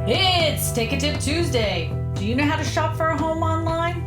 It's Take a Tip Tuesday. Do you know how to shop for a home online?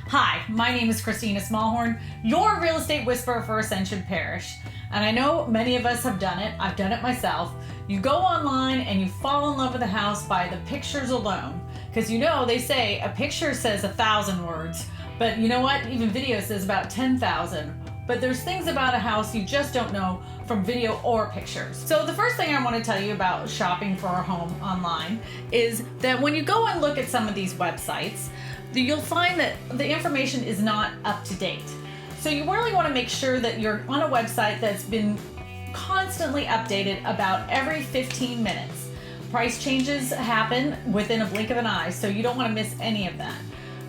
Hi, my name is Christina Smallhorn, your real estate whisperer for Ascension Parish. And I know many of us have done it. I've done it myself. You go online and you fall in love with the house by the pictures alone. Because you know, they say a picture says 1,000 words, but you know what? Even video says about 10,000. But there's things about a house you just don't know from video or pictures. So the first thing I want to tell you about shopping for a home online is that when you go and look at some of these websites, you'll find that the information is not up to date. So you really want to make sure that you're on a website that's been constantly updated about every 15 minutes. Price changes happen within a blink of an eye, so you don't want to miss any of that.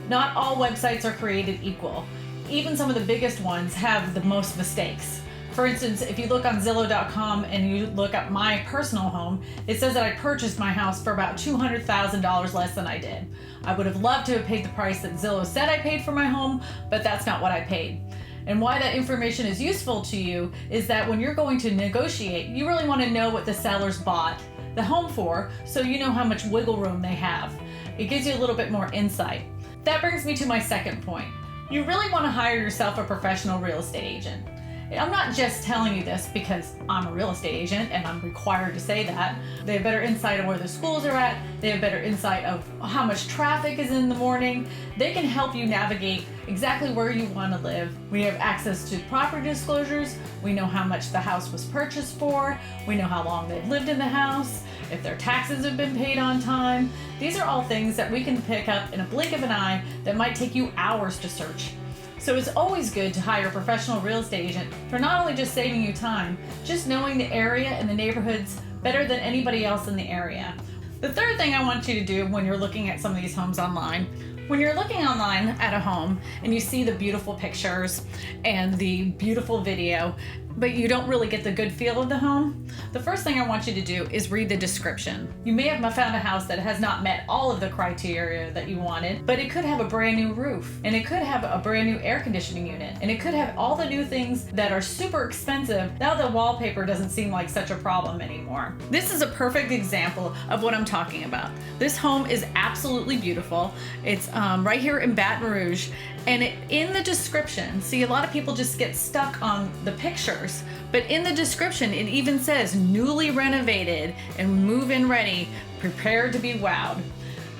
Not all websites are created equal. Even some of the biggest ones have the most mistakes. For instance, if you look on Zillow.com and you look up my personal home, it says that I purchased my house for about $200,000 less than I did. I would have loved to have paid the price that Zillow said I paid for my home, but that's not what I paid. And why that information is useful to you is that when you're going to negotiate, you really want to know what the sellers bought the home for, so you know how much wiggle room they have. It gives you a little bit more insight. That brings me to my second point. You really want to hire yourself a professional real estate agent. I'm not just telling you this because I'm a real estate agent and I'm required to say that. They have better insight of where the schools are at. They have better insight of how much traffic is in the morning. They can help you navigate exactly where you want to live. We have access to property disclosures. We know how much the house was purchased for. We know how long they've lived in the house, if their taxes have been paid on time. These are all things that we can pick up in a blink of an eye that might take you hours to search. So it's always good to hire a professional real estate agent for not only just saving you time, just knowing the area and the neighborhoods better than anybody else in the area. The third thing I want you to do when you're looking at some of these homes online, when you're looking online at a home and you see the beautiful pictures and the beautiful video, but you don't really get the good feel of the home, the first thing I want you to do is read the description. You may have found a house that has not met all of the criteria that you wanted, but it could have a brand new roof, and it could have a brand new air conditioning unit, and it could have all the new things that are super expensive. Now the wallpaper doesn't seem like such a problem anymore. This is a perfect example of what I'm talking about. This home is absolutely beautiful. It's right here in Baton Rouge, and in the description, see, a lot of people just get stuck on the pictures, but in the description it even says newly renovated and move-in ready, prepared to be wowed.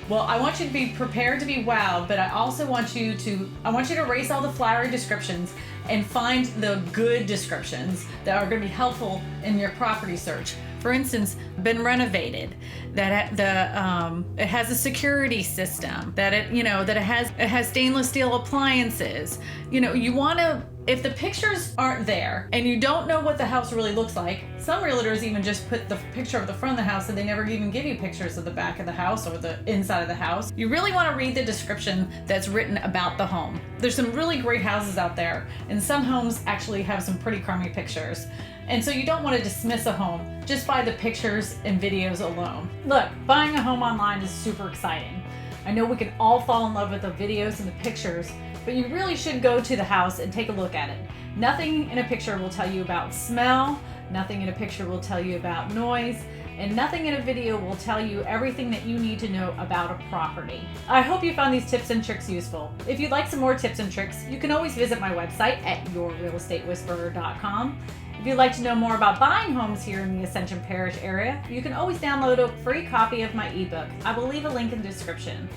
Well, I want you to be prepared to be wowed, but I also want you to erase all the flowery descriptions and find the good descriptions that are going to be helpful in your property search. For instance, been renovated, that it has a security system, that it has stainless steel appliances. You want to, if the pictures aren't there and you don't know what the house really looks like, some realtors even just put the picture of the front of the house and they never even give you pictures of the back of the house or the inside of the house. You really want to read the description that's written about the home. There's some really great houses out there, and some homes actually have some pretty crummy pictures. And so you don't want to dismiss a home just by the pictures and videos alone. Look, buying a home online is super exciting. I know we can all fall in love with the videos and the pictures, but you really should go to the house and take a look at it. Nothing in a picture will tell you about smell, nothing in a picture will tell you about noise, and nothing in a video will tell you everything that you need to know about a property. I hope you found these tips and tricks useful. If you'd like some more tips and tricks, you can always visit my website at yourrealestatewhisperer.com. If you'd like to know more about buying homes here in the Ascension Parish area, you can always download a free copy of my ebook. I will leave a link in the description.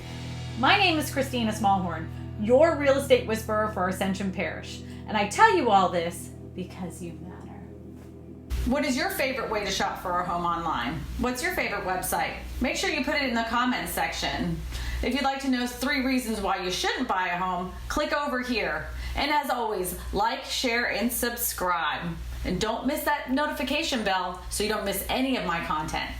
My name is Christina Smallhorn, your real estate whisperer for Ascension Parish, and I tell you all this because you matter. What is your favorite way to shop for a home online? What's your favorite website? Make sure you put it in the comments section. If you'd like to know 3 reasons why you shouldn't buy a home, click over here. And as always, like, share, and subscribe. And don't miss that notification bell so you don't miss any of my content.